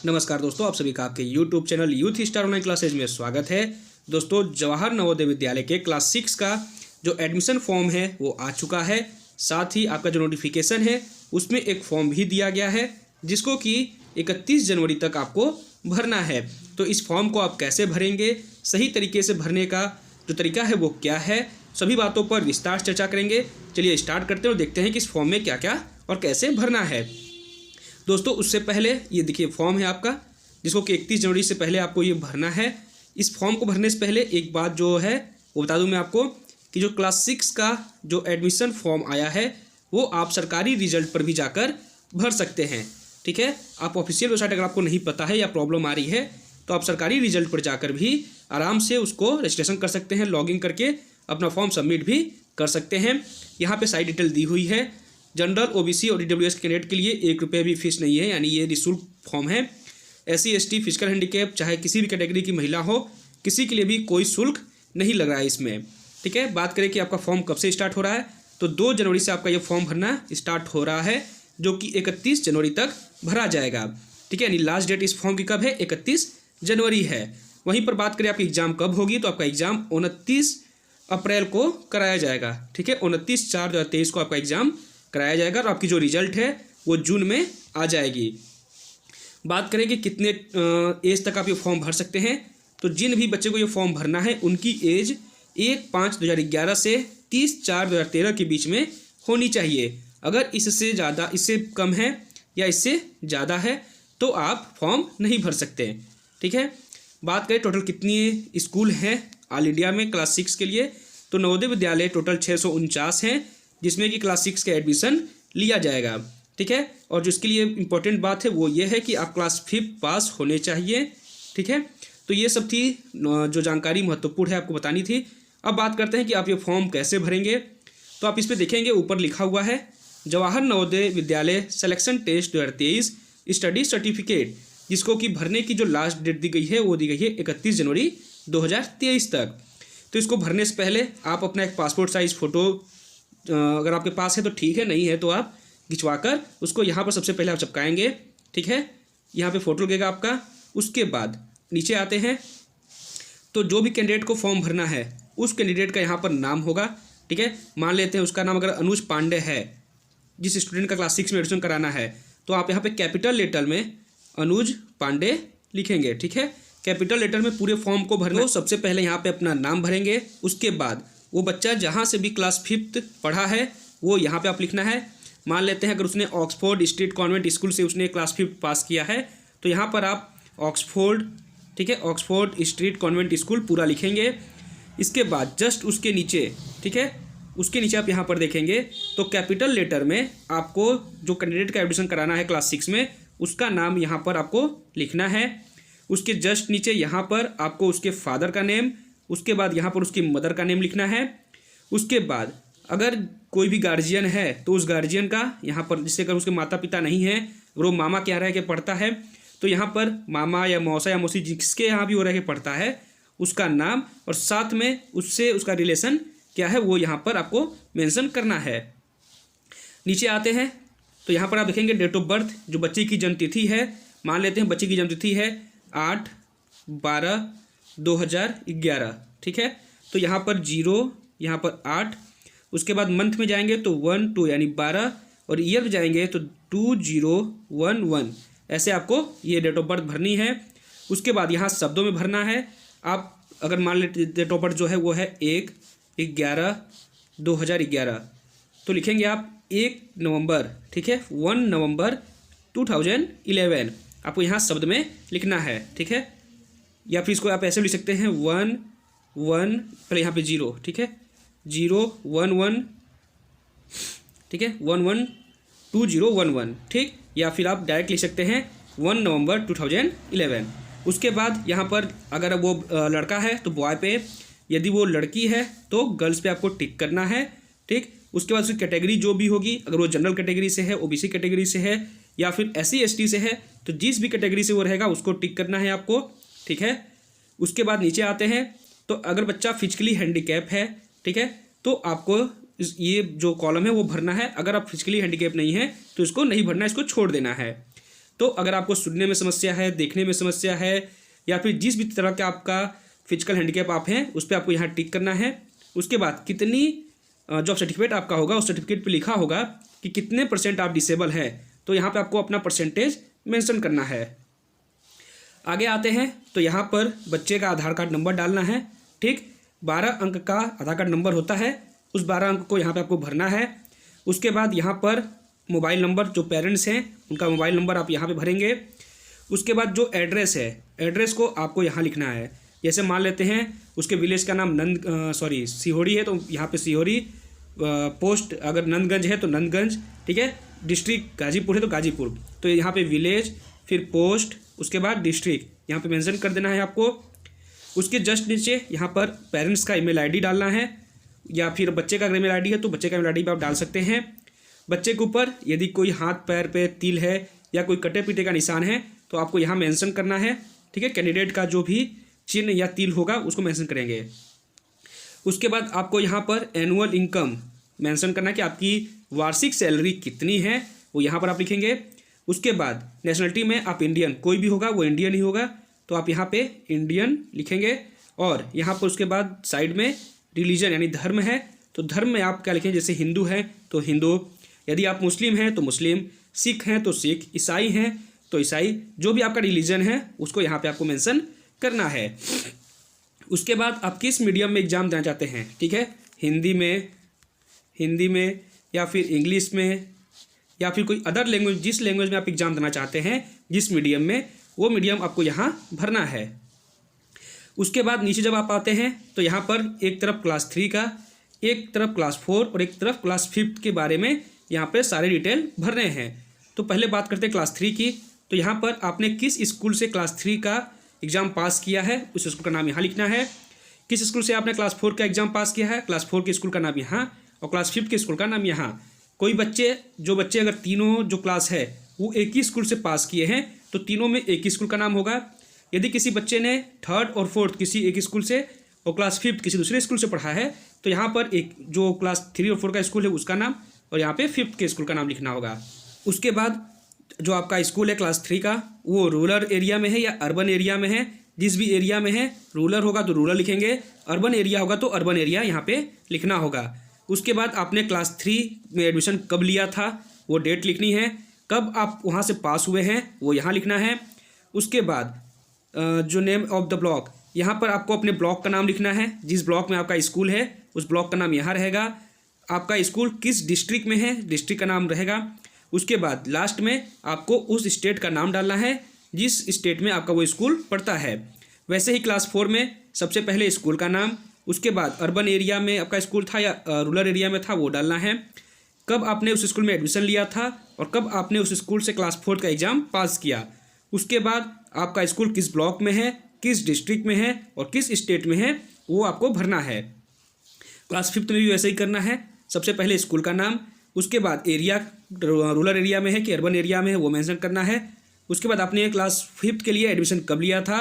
नमस्कार दोस्तों, आप सभी का आपके YouTube channel youth star online classes में स्वागत है। दोस्तों, जवाहर नवोदय विद्यालय के क्लास 6 का जो एडमिशन फॉर्म है वो आ चुका है। साथ ही आपका जो नोटिफिकेशन है उसमें एक फॉर्म भी दिया गया है जिसको कि 31 जनवरी तक आपको भरना है। तो इस फॉर्म को आप कैसे भरेंगे, सही तरीके से भरने का जो तरीका है वो क्या है, सभी बातों पर विस्तार चर्चा करेंगे। चलिए स्टार्ट करते हैं और देखते हैं कि इस फॉर्म में क्या क्या और कैसे भरना है। दोस्तों, उससे पहले ये देखिए फॉर्म है आपका, जिसको कि 31 जनवरी से पहले आपको ये भरना है। इस फॉर्म को भरने से पहले एक बात जो है वो बता दूं मैं आपको कि जो क्लास 6 का जो एडमिशन फॉर्म आया है वो आप सरकारी रिजल्ट पर भी जाकर भर सकते हैं। ठीक है, आप ऑफिशियल वेबसाइट अगर आपको नहीं पता है या प्रॉब्लम आ रही है तो आप सरकारी रिजल्ट पर जाकर भी आराम से उसको रजिस्ट्रेशन कर सकते हैं, लॉगिन करके अपना फॉर्म सबमिट भी कर सकते हैं। यहाँ पे सारी डिटेल दी हुई है। जनरल, ओबीसी और ईडब्ल्यूएस कैंडिडेट के लिए 1 रुपये भी फीस नहीं है, यानी ये निःशुल्क फॉर्म है। एससी, एसटी, फिजिकल हैंडीकैप, चाहे किसी भी कैटेगरी की महिला हो, किसी के लिए भी कोई शुल्क नहीं लग रहा है इसमें। ठीक है, बात करें कि आपका फॉर्म कब से स्टार्ट हो रहा है तो 2 जनवरी से आपका ये फॉर्म भरना स्टार्ट हो रहा है, जो कि 31 जनवरी तक भरा जाएगा। ठीक है, यानी लास्ट डेट इस फॉर्म की कब है? 31 जनवरी है। वहीं पर बात करें आपकी एग्जाम कब होगी तो आपका एग्जाम 29 अप्रैल को कराया जाएगा। ठीक है, 29/4/2023 को आपका एग्जाम कराया जाएगा और आपकी जो रिजल्ट है वो जून में आ जाएगी। बात करें कि कितने एज तक आप ये फॉर्म भर सकते हैं, तो जिन भी बच्चे को ये फॉर्म भरना है उनकी एज 1/5/2011 से 30/4/2013 के बीच में होनी चाहिए। अगर इससे ज़्यादा, इससे कम है या इससे ज़्यादा है तो आप फॉर्म नहीं भर सकते। ठीक है, बात करें टोटल कितनी स्कूल हैं ऑल इंडिया में क्लास 6 के लिए, तो नवोदय विद्यालय टोटल 649 हैं, जिसमें कि क्लास 6 का एडमिशन लिया जाएगा। ठीक है, और जो इसके लिए इम्पोर्टेंट बात है वो ये है कि आप क्लास 5 पास होने चाहिए। ठीक है, तो ये सब थी जो जानकारी महत्वपूर्ण है आपको बतानी थी। अब बात करते हैं कि आप ये फॉर्म कैसे भरेंगे। तो आप इस पर देखेंगे ऊपर लिखा हुआ है Jawahar Navodaya Vidyalaya selection test 2023 study certificate, जिसको कि भरने की जो लास्ट डेट दी गई है वो दी गई है 31 जनवरी 2023 तक। तो इसको भरने से पहले आप अपना एक पासपोर्ट साइज़ फ़ोटो अगर आपके पास है तो ठीक है, नहीं है तो आप खिंचवाकर उसको यहाँ पर सबसे पहले आप चिपकाएंगे। ठीक है, यहाँ पे फ़ोटो लगेगा आपका। उसके बाद नीचे आते हैं तो जो भी कैंडिडेट को फॉर्म भरना है उस कैंडिडेट का यहाँ पर नाम होगा। ठीक है, मान लेते हैं उसका नाम अगर अनुज पांडे है, जिस स्टूडेंट का क्लास 6 में एडमिशन कराना है, तो आप यहाँ पे कैपिटल लेटर में अनुज पांडे लिखेंगे। ठीक है, कैपिटल लेटर में पूरे फॉर्म को भरना। तो सबसे पहले यहाँ पे अपना नाम भरेंगे। उसके बाद वो बच्चा जहाँ से भी क्लास 5 पढ़ा है वो यहाँ पे आप लिखना है। मान लेते हैं अगर उसने ऑक्सफोर्ड स्ट्रीट कॉन्वेंट स्कूल से उसने क्लास 5 पास किया है तो यहाँ पर आप ऑक्सफोर्ड, ठीक है, ऑक्सफोर्ड स्ट्रीट कॉन्वेंट स्कूल पूरा लिखेंगे। इसके बाद जस्ट उसके नीचे, ठीक है, उसके नीचे आप यहाँ पर देखेंगे तो कैपिटल लेटर में आपको जो कैंडिडेट का एडमिशन कराना है क्लास 6 में उसका नाम यहाँ पर आपको लिखना है। उसके जस्ट नीचे यहाँ पर आपको उसके फादर का नेम, उसके बाद यहाँ पर उसकी मदर का नेम लिखना है। उसके बाद अगर कोई भी गार्जियन है तो उस गार्जियन का यहाँ पर, जिससे अगर उसके माता पिता नहीं हैं, अगर वो मामा के यहाँ रह के पढ़ता है तो यहाँ पर मामा या मौसा या मौसी जिसके यहाँ भी वो रह के पढ़ता है उसका नाम और साथ में उससे उसका रिलेशन क्या है वो यहाँ पर आपको मेंशन करना है। नीचे आते हैं तो यहाँ पर आप देखेंगे डेट ऑफ बर्थ, जो बच्चे की जन्मतिथि है। मान लेते हैं बच्चे की जन्मतिथि है 8/12/2011। ठीक है, तो यहाँ पर 0, यहाँ पर 8, उसके बाद मंथ में जाएंगे तो 1 2 यानी 12 और ईयर में जाएंगे तो 2011। ऐसे आपको ये डेट ऑफ बर्थ भरनी है। उसके बाद यहाँ शब्दों में भरना है। आप अगर मान लेते डेट ऑफ बर्थ जो है वो है 1/11/2011 तो लिखेंगे आप 1 नवंबर, ठीक है, 1 नवंबर 2011 आपको यहाँ शब्द में लिखना है। ठीक है, या फिर इसको आप ऐसे लिख सकते हैं 1 1 पहले यहाँ पे 0, ठीक है, 0 1 1, ठीक है, 1 1 2 0 1 1, ठीक, या फिर आप डायरेक्ट लिख सकते हैं 1 नवंबर 2011। उसके बाद यहाँ पर अगर वो लड़का है तो बॉय पे, यदि वो लड़की है तो गर्ल्स पे आपको टिक करना है। ठीक, उसके बाद उसकी कैटेगरी जो भी होगी, अगर वो जनरल कैटेगरी से है, ओबीसी कैटेगरी से है या फिर एससी एसटी से है तो जिस भी कैटेगरी से वो रहेगा उसको टिक करना है आपको। ठीक है, उसके बाद नीचे आते हैं तो अगर बच्चा फिजिकली हैंडीकैप है, ठीक है, तो आपको ये जो कॉलम है वो भरना है। अगर आप फिजिकली हैंडीकैप नहीं है तो इसको नहीं भरना, इसको छोड़ देना है। तो अगर आपको सुनने में समस्या है, देखने में समस्या है, या फिर जिस भी तरह का आपका फिजिकल हैंडीकैप आप हैं, उस पर आपको यहाँ टिक करना है। उसके बाद कितनी जो सर्टिफिकेट आपका होगा उस सर्टिफिकेट पे लिखा होगा कि कितने % आप डिसेबल हैं, तो यहाँ पे आपको अपना परसेंटेज मेंशन करना है। आगे आते हैं तो यहाँ पर बच्चे का आधार कार्ड नंबर डालना है। ठीक, 12 अंक का आधार कार्ड नंबर होता है, उस 12 अंक को यहाँ पे आपको भरना है। उसके बाद यहाँ पर मोबाइल नंबर, जो पेरेंट्स हैं उनका मोबाइल नंबर आप यहाँ पे भरेंगे। उसके बाद जो एड्रेस है, एड्रेस को आपको यहाँ लिखना है। जैसे मान लेते हैं उसके विलेज का नाम सिहोरी है, तो यहाँ पे सिहोरी, पोस्ट अगर नंदगंज है तो नंदगंज, ठीक है, डिस्ट्रिक्ट गाजीपुर है तो गाजीपुर, तो यहाँ पे विलेज, फिर पोस्ट, उसके बाद डिस्ट्रिक्ट यहाँ पे मेंशन कर देना है आपको। उसके जस्ट नीचे यहाँ पर पेरेंट्स का ईमेल आईडी डालना है, या फिर बच्चे का अगर ईमेल आईडी है तो बच्चे का ईमेल आईडी भी आप डाल सकते हैं। बच्चे के ऊपर यदि कोई हाथ पैर पे तिल है या कोई कटे पीटे का निशान है तो आपको यहाँ मेंशन करना है। ठीक है, कैंडिडेट का जो भी चिन्ह या तिल होगा उसको मेंशन करेंगे। उसके बाद आपको यहाँ पर एनुअल इनकम मेंशन करना है कि आपकी वार्षिक सैलरी कितनी है, वो यहाँ पर आप लिखेंगे। उसके बाद नेशनलिटी में आप इंडियन, कोई भी होगा वो इंडियन ही होगा, तो आप यहाँ पे इंडियन लिखेंगे। और यहाँ पर उसके बाद साइड में रिलीजन यानी धर्म है, तो धर्म में आप क्या लिखेंगे, जैसे हिंदू है तो हिंदू, यदि आप मुस्लिम हैं तो मुस्लिम, सिख हैं तो सिख, ईसाई हैं तो ईसाई, जो भी आपका रिलीजन है उसको यहाँ पे आपको मेंशन करना है। उसके बाद आप किस मीडियम में एग्ज़ाम देना चाहते हैं, ठीक है, हिंदी में या फिर इंग्लिश में या फिर कोई अदर लैंग्वेज, जिस लैंग्वेज में आप एग्ज़ाम देना चाहते हैं, जिस मीडियम में, वो मीडियम आपको यहाँ भरना है। उसके बाद नीचे जब आप आते हैं तो यहाँ पर एक तरफ क्लास 3 का, एक तरफ क्लास 4 और एक तरफ क्लास 5 के बारे में यहाँ पे सारे डिटेल भर रहे हैं। तो पहले बात करते हैं क्लास 3 की। तो यहाँ पर आपने किस स्कूल से क्लास 3 का एग्ज़ाम पास किया है, उस स्कूल का नाम यहाँ लिखना है। किस स्कूल से आपने क्लास 4 का एग्ज़ाम पास किया है, क्लास 4 के स्कूल का नाम यहाँ, और क्लास 5 के स्कूल का नाम यहाँ। कोई बच्चे अगर तीनों जो क्लास है वो एक ही स्कूल से पास किए हैं तो तीनों में एक ही स्कूल का नाम होगा। यदि किसी बच्चे ने 3rd और 4th किसी एक स्कूल से और क्लास 5th किसी दूसरे स्कूल से पढ़ा है तो यहाँ पर एक जो क्लास 3 और 4 का स्कूल है उसका नाम और यहाँ पे 5th के स्कूल का नाम लिखना होगा। उसके बाद जो आपका स्कूल है क्लास 3 का वो रूरल एरिया में है या अर्बन एरिया में है। जिस भी एरिया में है, रूरल होगा तो रूरल लिखेंगे, अर्बन एरिया होगा तो अर्बन एरिया यहाँ पे लिखना होगा। उसके बाद आपने क्लास 3 में एडमिशन कब लिया था वो डेट लिखनी है, कब आप वहाँ से पास हुए हैं वो यहाँ लिखना है। उसके बाद जो नेम ऑफ द ब्लॉक, यहाँ पर आपको अपने ब्लॉक का नाम लिखना है, जिस ब्लॉक में आपका स्कूल है उस ब्लॉक का नाम यहाँ रहेगा। आपका स्कूल किस डिस्ट्रिक्ट में है, डिस्ट्रिक्ट का नाम रहेगा। उसके बाद लास्ट में आपको उस स्टेट का नाम डालना है जिस स्टेट में आपका वो स्कूल पढ़ता है। वैसे ही क्लास 4 में सबसे पहले स्कूल का नाम, उसके बाद अर्बन एरिया में आपका स्कूल था या रूरल एरिया में था वो डालना है, कब आपने उस स्कूल में एडमिशन लिया था और कब आपने उस स्कूल से क्लास 4 का एग्ज़ाम पास किया। उसके बाद आपका स्कूल किस ब्लॉक में है, किस डिस्ट्रिक्ट में है और किस स्टेट में है वो आपको भरना है। क्लास 5 में भी वैसे ही करना है, सबसे पहले स्कूल का नाम, उसके बाद एरिया, रूरल एरिया में है कि अर्बन एरिया में है वो मेंशन करना है। उसके बाद आपने क्लास 5 के लिए एडमिशन कब लिया था,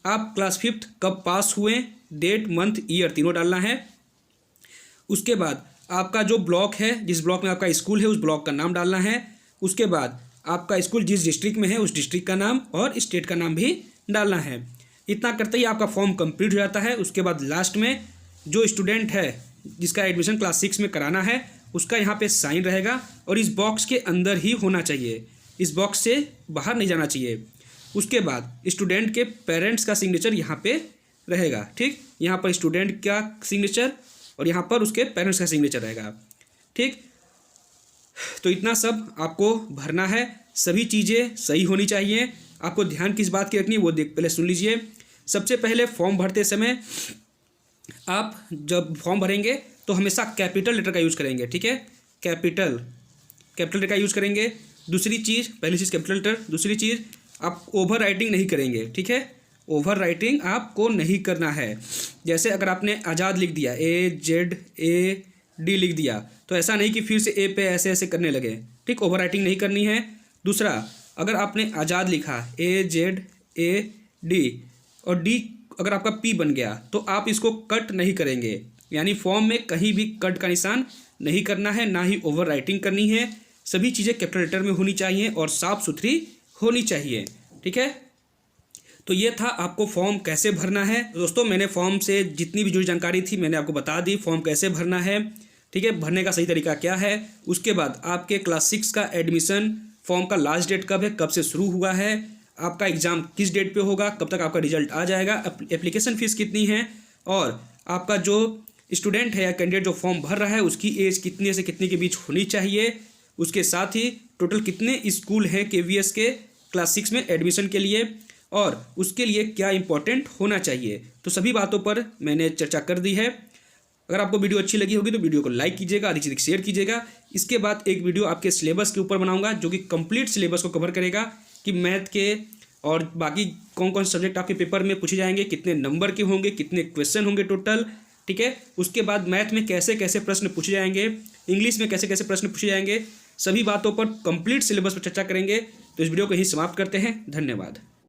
आप क्लास 5 कब पास हुए, डेट, मंथ, ईयर तीनों डालना है। उसके बाद आपका जो ब्लॉक है, जिस ब्लॉक में आपका स्कूल है उस ब्लॉक का नाम डालना है। उसके बाद आपका स्कूल जिस डिस्ट्रिक्ट में है उस डिस्ट्रिक्ट का नाम और स्टेट का नाम भी डालना है। इतना करते ही आपका फॉर्म कंप्लीट हो जाता है। उसके बाद लास्ट में जो स्टूडेंट है जिसका एडमिशन क्लास 6 में कराना है उसका यहाँ पे साइन रहेगा और इस बॉक्स के अंदर ही होना चाहिए, इस बॉक्स से बाहर नहीं जाना चाहिए। उसके बाद स्टूडेंट के पेरेंट्स का सिग्नेचर यहाँ पे रहेगा। ठीक, यहाँ पर स्टूडेंट का सिग्नेचर और यहाँ पर उसके पेरेंट्स का सिग्नेचर रहेगा। ठीक, तो इतना सब आपको भरना है, सभी चीज़ें सही होनी चाहिए। आपको ध्यान किस बात की रखनी है वो पहले सुन लीजिए। सबसे पहले फॉर्म भरते समय आप जब फॉर्म भरेंगे तो हमेशा कैपिटल लेटर का यूज़ करेंगे। ठीक है, कैपिटल लेटर का यूज़ करेंगे। दूसरी चीज़, पहली चीज़ कैपिटल लेटर, दूसरी चीज़ आप ओवर राइटिंग नहीं करेंगे। ठीक है, ओवर राइटिंग आपको नहीं करना है। जैसे अगर आपने आज़ाद लिख दिया, AZAD लिख दिया, तो ऐसा नहीं कि फिर से ए पे ऐसे ऐसे करने लगे। ठीक, ओवर राइटिंग नहीं करनी है। दूसरा, अगर आपने आज़ाद लिखा AZAD और D अगर आपका P बन गया तो आप इसको कट नहीं करेंगे, यानी फॉर्म में कहीं भी कट का निशान नहीं करना है, ना ही ओवर राइटिंग करनी है। सभी चीज़ें कैपिटल लेटर में होनी चाहिए और साफ़ सुथरी होनी चाहिए। ठीक है, तो ये था आपको फॉर्म कैसे भरना है। दोस्तों मैंने फॉर्म से जितनी भी जुड़ी जानकारी थी मैंने आपको बता दी, फॉर्म कैसे भरना है। ठीक है, भरने का सही तरीका क्या है। उसके बाद आपके क्लास 6 का एडमिशन फॉर्म का लास्ट डेट कब है, कब से शुरू हुआ है, आपका एग्ज़ाम किस डेट पे होगा, कब तक आपका रिजल्ट आ जाएगा, एप्लीकेशन फ़ीस कितनी है, और आपका जो स्टूडेंट है या कैंडिडेट जो फॉर्म भर रहा है उसकी एज कितने से कितने के बीच होनी चाहिए। उसके साथ ही टोटल कितने स्कूल हैं KVS के क्लास 6 में एडमिशन के लिए, और उसके लिए क्या इंपॉर्टेंट होना चाहिए। तो सभी बातों पर मैंने चर्चा कर दी है। अगर आपको वीडियो अच्छी लगी होगी तो वीडियो को लाइक कीजिएगा, अधिक से अधिक शेयर कीजिएगा। इसके बाद एक वीडियो आपके सिलेबस के ऊपर बनाऊंगा जो कि कंप्लीट सिलेबस को कवर करेगा कि मैथ के और बाकी कौन कौन से सब्जेक्ट आपके पेपर में पूछे जाएंगे, कितने नंबर के होंगे, कितने क्वेश्चन होंगे टोटल। ठीक है, उसके बाद मैथ में कैसे कैसे प्रश्न पूछे जाएंगे, इंग्लिश में कैसे कैसे प्रश्न पूछे जाएंगे, सभी बातों पर कंप्लीट सिलेबस पर चर्चा करेंगे। तो इस वीडियो को यहीं समाप्त करते हैं। धन्यवाद।